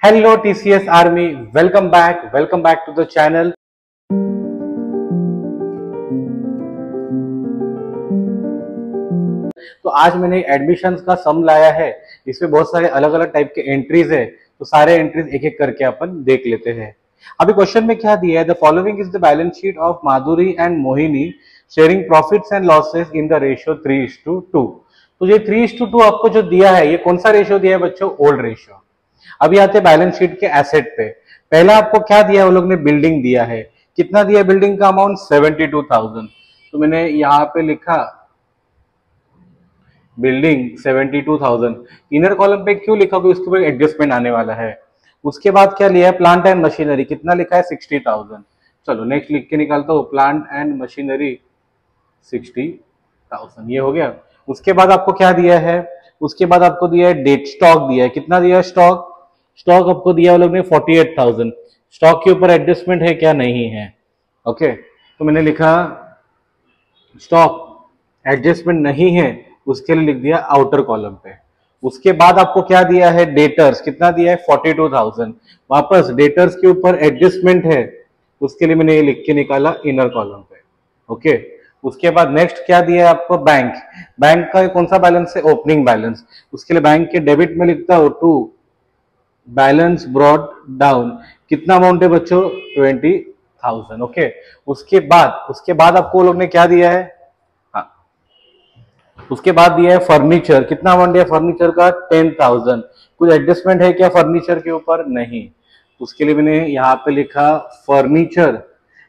Hello TCS Army, welcome back to the channel. तो आज मैंने एडमिशंस का सम लाया है। इसमें बहुत सारे अलग अलग टाइप के एंट्रीज है, तो सारे एंट्रीज एक एक करके अपन देख लेते हैं। अभी क्वेश्चन में क्या दिया है, the following is the balance sheet of Madhuri and Mohini sharing profits and losses in the ratio 3:2। तो ये 3:2 आपको जो दिया है, ये कौन सा रेशियो दिया है बच्चों? Old ratio. अभी आते हैं बैलेंस शीट के एसेट पे। पहला आपको क्या दिया है, वो लोग ने बिल्डिंग दिया है। कितना दिया है बिल्डिंग का अमाउंट? 72,000। तो मैंने यहाँ पे लिखा बिल्डिंग 72,000। इनर कॉलम पे क्यों लिखा? क्योंकि उसके ऊपर एडजस्टमेंट आने वाला है। उसके बाद क्या लिया है? Plant and machinery. कितना लिखा है? 60,000। चलो नेक्स्ट लिख के निकालता हूँ, प्लांट एंड मशीनरी 60,000। ये हो गया। उसके बाद आपको क्या दिया है? उसके बाद आपको दिया है डेट स्टॉक दिया है। कितना दिया है स्टॉक? स्टॉक आपको दिया वो लोग ने 48,000। स्टॉक के ऊपर एडजस्टमेंट है क्या? नहीं है। ओके, तो मैंने लिखा स्टॉक एडजस्टमेंट नहीं है, उसके लिए लिख दिया आउटर कॉलम पे। उसके बाद आपको क्या दिया है? डेटर्स। कितना दिया है? 42,000। वापस डेटर्स के ऊपर एडजस्टमेंट है, उसके लिए मैंने ये लिख के निकाला इनर कॉलम पे। ओके, उसके बाद नेक्स्ट क्या दिया है आपको? बैंक। बैंक का कौन सा बैलेंस है? Opening balance. उसके लिए बैंक के डेबिट में लिखता हूं टू बैलेंस ब्रॉट डाउन। कितना अमाउंट है बच्चों? 20,000। ओके, उसके बाद आपको लोग ने क्या दिया है? हाँ, उसके बाद दिया है फर्नीचर। कितना अमाउंट है फर्नीचर का? 10,000। कुछ एडजस्टमेंट है क्या फर्नीचर के ऊपर? नहीं। उसके लिए मैंने यहाँ पे लिखा फर्नीचर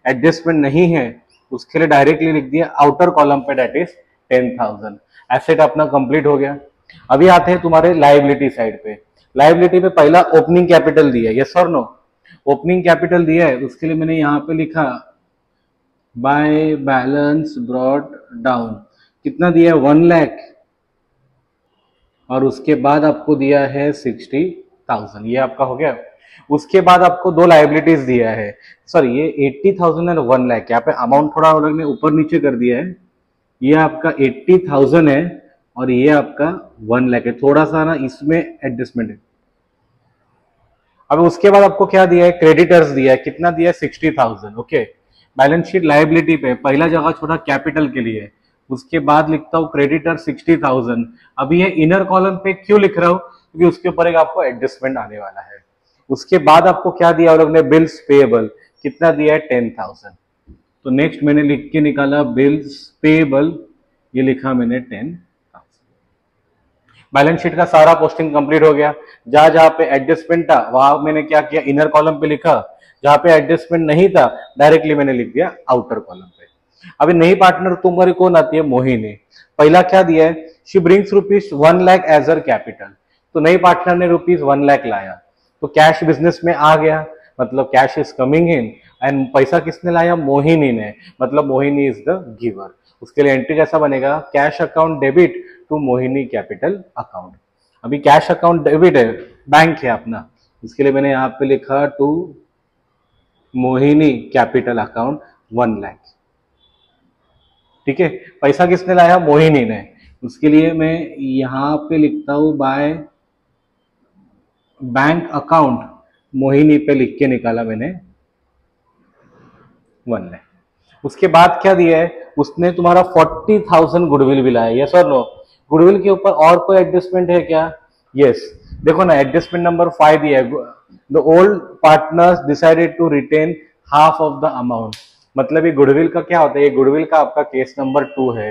एडजस्टमेंट नहीं है, उसके लिए डायरेक्टली लिख दिया आउटर कॉलम पे, डेट इज 10,000। एसेट अपना कंप्लीट हो गया। अभी आते हैं तुम्हारे लाइबिलिटी साइड पे। लाइबिलिटी पे पहला ओपनिंग कैपिटल दिया है, यस और नो? ओपनिंग कैपिटल दिया है, उसके लिए मैंने यहाँ पे लिखा बाय बैलेंस ब्रॉट डाउन। कितना दिया है? 1 लाख। और उसके बाद आपको दिया है 60,000। ये आपका हो गया। उसके बाद आपको दो लाइबिलिटीज दिया है। सॉरी, ये 80,000 और 1 लाख। यहाँ पे अमाउंट थोड़ा उन्होंने ऊपर नीचे कर दिया है। ये आपका 80,000 है और ये आपका 1 लाख है। थोड़ा सा ना इसमें एडजस्टमेंट है। अब उसके बाद आपको क्या दिया है? क्रेडिटर्स दिया है। कितना दिया है? 60,000। ओके, बैलेंस शीट लाइबिलिटी पे पहला जगह छोड़ा कैपिटल के लिए, उसके बाद लिखता हूँ क्रेडिटर 60,000। अभी ये इनर कॉलम पे क्यों लिख रहा हूँ? क्योंकि उसके ऊपर एक आपको एडजस्टमेंट आने वाला है। उसके बाद आपको क्या दिया और लोग ने? Bills payable. कितना दिया है? 10,000। तो नेक्स्ट मैंने लिख के निकाला बिल्स पेएबल, ये लिखा मैंने 10,000। बैलेंस शीट का सारा पोस्टिंग कंप्लीट हो गया। जहां जहां पे एडजस्टमेंट था वहां मैंने क्या किया? इनर कॉलम पे लिखा। जहां पे एडजस्टमेंट नहीं था डायरेक्टली मैंने लिख दिया आउटर कॉलम पे। अभी नई पार्टनर तुम्हारी कौन आती है? मोहिनी। पहला क्या दिया है? She brings rupees 1 lakh as her capital. तो नई पार्टनर ने रुपीज 1 लाख लाया, तो कैश बिजनेस में आ गया, मतलब cash is coming in. And पैसा किसने लाया? मोहिनी ने, मतलब मोहिनी इज द गिवर। उसके लिए एंट्री कैसा बनेगा? Cash account debit to Mohini capital account. अभी कैश अकाउंट डेबिट है, बैंक है अपना, इसके लिए मैंने यहाँ पे लिखा to Mohini capital account 1 lakh. ठीक है, पैसा किसने लाया? मोहिनी ने। उसके लिए मैं यहाँ पे लिखता हूं बाय बैंक अकाउंट मोहिनी पे लिख के निकाला मैंने 1 लाख। उसके बाद क्या दिया है? उसने तुम्हारा 40,000 गुडविल भी लाया, यस और नो? गुडविल के ऊपर और कोई एडजस्टमेंट है क्या? यस। देखो ना, एडजस्टमेंट नंबर 5 दिया है, the old partners decided to retain half of the amount. मतलब ये गुडविल का क्या होता है? ये गुडविल का आपका केस नंबर 2 है।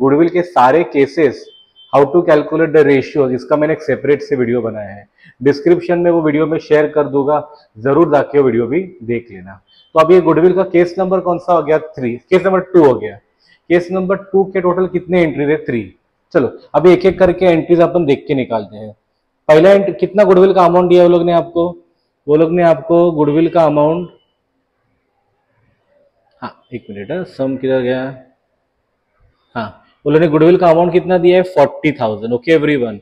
गुडविल के सारे cases, how to calculate the ratio, इसका मैंने एक सेपरेट से वीडियो बनाया है। डिस्क्रिप्शन में वो वीडियो में शेयर कर दूंगा, जरूर जाके वो वीडियो भी देख लेना। तो अब ये गुडविल का केस नंबर कौन सा हो गया? 3। केस नंबर 2 हो गया। केस नंबर 2 के टोटल कितने एंट्रीज है? 3। चलो अभी एक एक करके एंट्रीज अपन देख के निकालते हैं। पहला एंट्री, कितना गुडविल का अमाउंट दिया वो लोग ने आपको? वो लोग ने आपको गुडविल का अमाउंट, हाँ एक मिनट है, सम किधर गया? हाँ, वो लोग ने गुडविल का अमाउंट कितना दिया है? 40,000। ओके एवरीवन,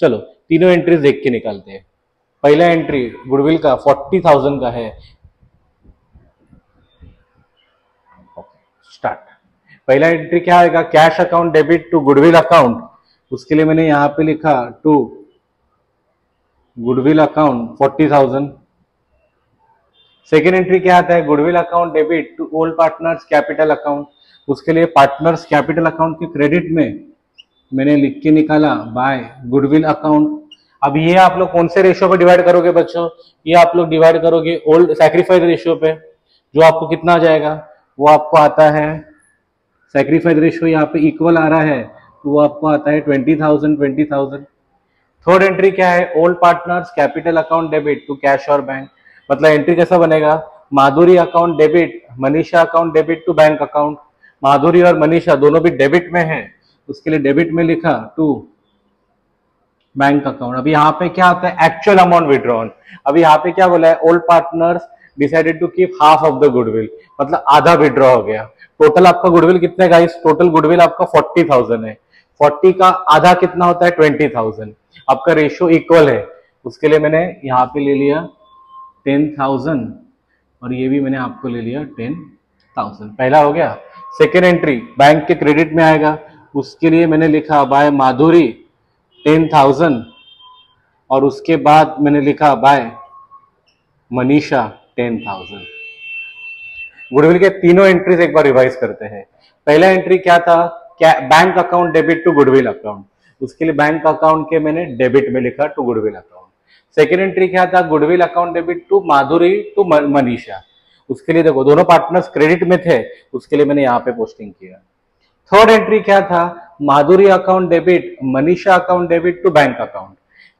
चलो तीनों एंट्रीज देख के निकालते हैं। पहला एंट्री गुडविल का 40,000 का है। स्टार्ट। पहला एंट्री क्या आएगा? Cash account debit to goodwill account. उसके लिए मैंने यहां पे लिखा to goodwill account 40,000। Second entry क्या आता है, goodwill account debit to old partners capital account. उसके लिए पार्टनर्स कैपिटल अकाउंट के क्रेडिट में मैंने लिख के निकाला बाय गुडविल अकाउंट। अब ये आप लोग कौन से रेशियो पे डिवाइड करोगे बच्चों, ये आप लोग डिवाइड करोगे ओल्ड सैक्रिफाइस रेशियो पे, जो आपको कितना आ जाएगा, वो आपको आता है सैक्रिफाइस रेशियो यहाँ पे इक्वल आ रहा है, तो वो आपको आता है 20,000 20,000। थर्ड एंट्री क्या है, old partners capital account debit to cash और बैंक। मतलब एंट्री कैसा बनेगा, Madhuri account debit, Manisha account debit to bank account. Madhuri और मनीषा दोनों भी डेबिट में है, उसके लिए डेबिट में लिखा टू बैंक अकाउंट। अभी यहाँ पे क्या आता है, एक्चुअल अमाउंट विड्रॉन। अभी यहाँ पे क्या बोला है, old partners decided to keep half of the goodwill, मतलब आधा विड्रॉ हो गया। टोटल आपका गुडविल कितने गाइस, टोटल गुडविल आपका 40,000 है, 40 का आधा कितना होता है 20,000। आपका रेशियो इक्वल है, उसके लिए मैंने यहाँ पे ले लिया 10,000 और ये भी मैंने आपको ले लिया 10,000। पहला हो गया। सेकेंड एंट्री बैंक के क्रेडिट में आएगा, उसके लिए मैंने लिखा बाय माधुरी 10,000 और उसके बाद मैंने लिखा बाय मनीषा 10,000। गुडविल के तीनों एंट्रीज एक बार रिवाइज करते हैं। पहला एंट्री क्या था, bank account debit to goodwill account, उसके लिए बैंक अकाउंट के मैंने डेबिट में लिखा to goodwill account. Second entry क्या था, goodwill account debit to Madhuri to Manisha, उसके लिए देखो दोनों पार्टनर्स क्रेडिट में थे, उसके लिए मैंने यहाँ पे पोस्टिंग किया। थर्ड एंट्री क्या था, Madhuri account debit Manisha account debit to bank account,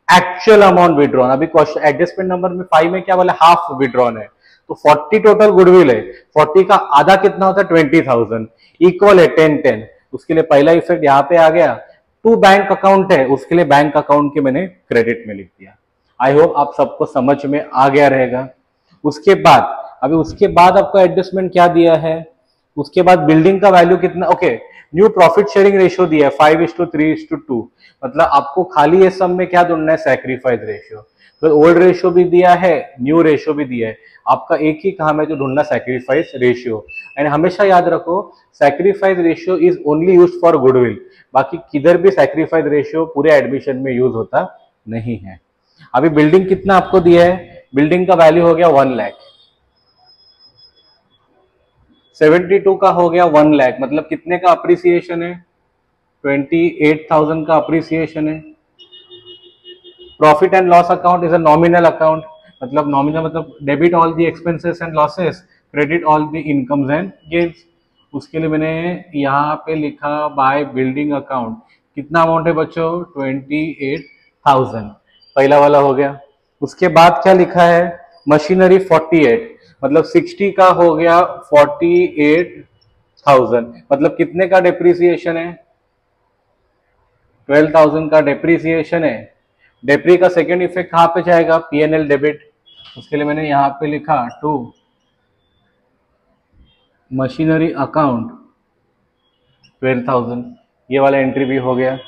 actual amount withdrawn. अभी क्वेश्चन एडजस्टमेंट नंबर में 5 में क्या बोला, हाफ विड्रॉन है, तो 40 टोटल गुडविल है, 40 का आधा कितना होता है 20,000, इक्वल है 10-10। उसके लिए पहला इफेक्ट यहाँ पे आ गया। टू बैंक अकाउंट है, उसके लिए बैंक अकाउंट के मैंने क्रेडिट में लिख दिया। आई होप आप सबको समझ में आ गया रहेगा। उसके बाद अभी उसके बाद आपको एडजस्टमेंट क्या दिया है, उसके बाद बिल्डिंग का वैल्यू कितना, okay new profit sharing ratio दिया है 5:3:2, मतलब आपको खाली ये सब में क्या ढूंढना है, सैक्रिफाइस रेशियो। तो ओल्ड रेशियो भी दिया है, न्यू रेशियो भी दिया है, आपका एक ही काम है जो ढूंढना, सैक्रिफाइस रेशियो। एंड हमेशा याद रखो sacrifice ratio is only used for goodwill, बाकी किधर भी सैक्रिफाइस रेशियो पूरे एडमिशन में यूज होता नहीं है। अभी बिल्डिंग कितना आपको दिया है, बिल्डिंग का वैल्यू हो गया 1 लाख, 72 का हो गया 1 लाख, मतलब कितने का अप्रिसिएशन है, 28,000 का अप्रिसिएशन है। Profit and loss account is a nominal account, मतलब नॉमिनल मतलब debit all the expenses and losses, credit all the incomes and gains. उसके लिए मैंने यहाँ पे लिखा बाय बिल्डिंग अकाउंट, कितना अमाउंट है बच्चों 28,000, पहला वाला हो गया। उसके बाद क्या लिखा है, मशीनरी 48, मतलब 60 का हो गया 48,000, मतलब कितने का डेप्रिसिएशन है, 12,000 का डेप्रिसिएशन है। डेप्री का सेकेंड इफेक्ट कहाँ पे जाएगा, पीएनएल डेबिट, उसके लिए मैंने यहाँ पे लिखा टू मशीनरी अकाउंट 12,000, ये वाला एंट्री भी हो गया।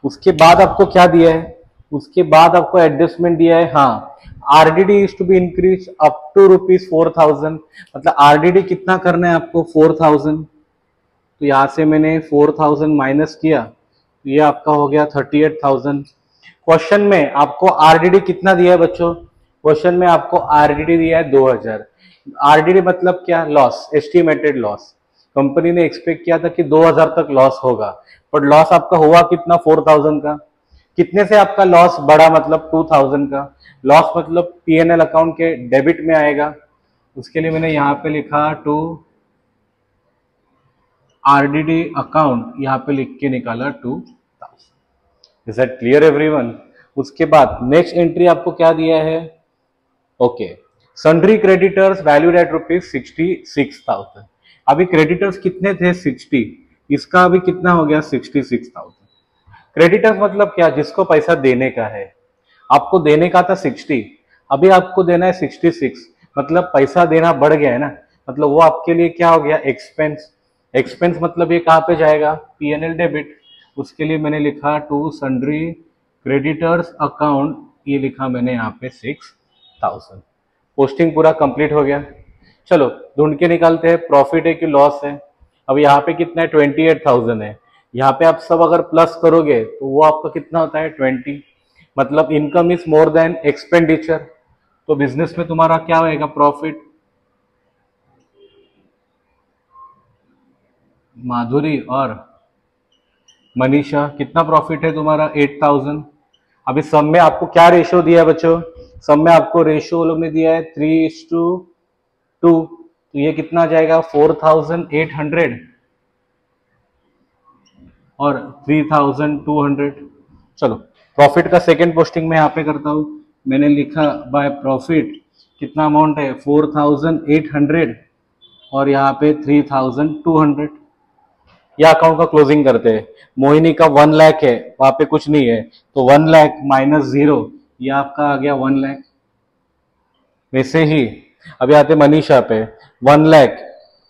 उसके बाद आपको क्या दिया है, उसके बाद आपको एडजस्टमेंट दिया है, हाँ RDD is to be increase up to ₹4,000, मतलब आरडीडी कितना करना है आपको 4,000, तो यहाँ से मैंने 4,000 माइनस किया, तो ये आपका हो गया 38,000। क्वेश्चन में आपको आरडीडी कितना दिया है बच्चों, क्वेश्चन में आपको आरडीडी दिया है 2,000। आरडीडी मतलब क्या, लॉस, एस्टिमेटेड लॉस। कंपनी ने एक्सपेक्ट किया था कि 2,000 तक लॉस होगा, बट लॉस आपका हुआ कितना 4,000 का। कितने से आपका लॉस बढ़ा, मतलब 2,000 का लॉस, मतलब पीएनएल अकाउंट के डेबिट में आएगा। उसके लिए मैंने यहाँ पे लिखा टू आरडीडी अकाउंट, यहाँ पे लिख के निकाला 2,000। Is that clear everyone. उसके बाद नेक्स्ट एंट्री आपको क्या दिया है, okay sundry creditors valued at ₹66,000। अभी क्रेडिटर्स कितने थे 60, इसका अभी कितना हो गया 66,000। क्रेडिटर्स मतलब क्या, जिसको पैसा देने का है, आपको देने का था 60, अभी आपको देना है 66, मतलब पैसा देना बढ़ गया है ना, मतलब वो आपके लिए क्या हो गया, एक्सपेंस। एक्सपेंस मतलब ये कहाँ पे जाएगा, पीएनएल डेबिट। उसके लिए मैंने लिखा टू सन्ड्री क्रेडिटर्स अकाउंट, ये लिखा मैंने यहाँ पे 6,000। पोस्टिंग पूरा कंप्लीट हो गया। चलो ढूंढ के निकालते हैं प्रॉफिट है कि लॉस है। अब यहाँ पे कितना है 28,000 है, यहाँ पे आप सब अगर प्लस करोगे तो वो आपका कितना होता है 20। मतलब income is more than expenditure, तो बिजनेस में तुम्हारा क्या होएगा, प्रॉफिट। माधुरी और मनीषा, कितना प्रॉफिट है तुम्हारा, 8000। अभी सब में आपको क्या रेशियो दिया है बच्चों, सब में आपको रेशियो लोग ने दिया है 3:2, तो ये कितना जाएगा 4800 और 3200। चलो प्रॉफिट का सेकंड पोस्टिंग मैं यहाँ पे करता हूँ, मैंने लिखा बाय प्रॉफिट कितना अमाउंट है 4800 और यहाँ पे 3200। या अकाउंट का क्लोजिंग करते हैं। मोहिनी का 1 लाख है, वहां पे कुछ नहीं है, तो 1 लाख माइनस 0, ये आपका आ गया 1 लाख। वैसे ही अभी आते मनीषा पे, 1 लाख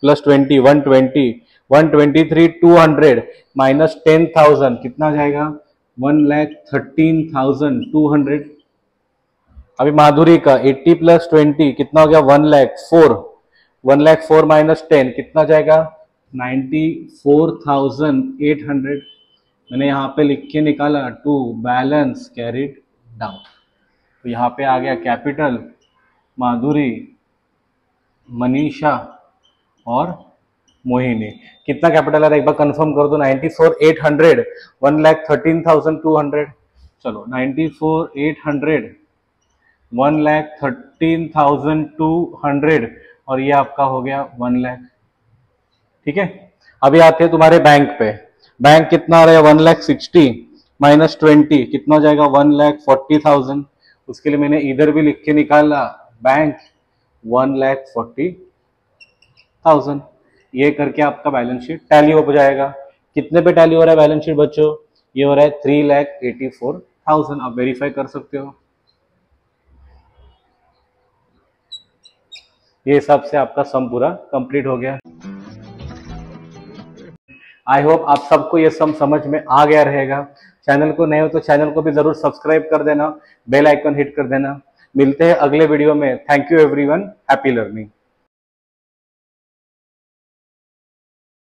प्लस 20 120 123 200 माइनस 10,000 कितना जाएगा 1,13,200। अभी माधुरी का 80 प्लस 20 कितना हो गया 1 लाख 4, 1 लाख 4 माइनस 10 कितना जाएगा 94,800। मैंने यहाँ पे लिख के निकाला टू बैलेंस कैरिड डाउन, तो यहाँ पे आ गया कैपिटल माधुरी, मनीषा और मोहिनी। कितना कैपिटल है एक बार कंफर्म कर दो, 94,800, 1,13,200। चलो 94,800, 1,13,200 और ये आपका हो गया 1 लाख। ठीक है, अभी आते हैं तुम्हारे बैंक पे। बैंक कितना आ रहा है 1,60,000 माइनस 20 कितना हो जाएगा 1,40,000। उसके लिए मैंने इधर भी लिख के निकाला बैंक 1,40,000। ये करके आपका बैलेंस शीट टैली हो जाएगा। कितने पे टैली हो रहा है बैलेंस शीट बच्चों, ये हो रहा है 3,84,000। आप वेरीफाई कर सकते हो। ये हिसाब से आपका सम पूरा कंप्लीट हो गया। आई होप आप सबको ये सम समझ में आ गया रहेगा। चैनल को नए हो तो चैनल को भी जरूर सब्सक्राइब कर देना, बेल आइकन हिट कर देना। मिलते हैं अगले वीडियो में। Thank you everyone, happy learning.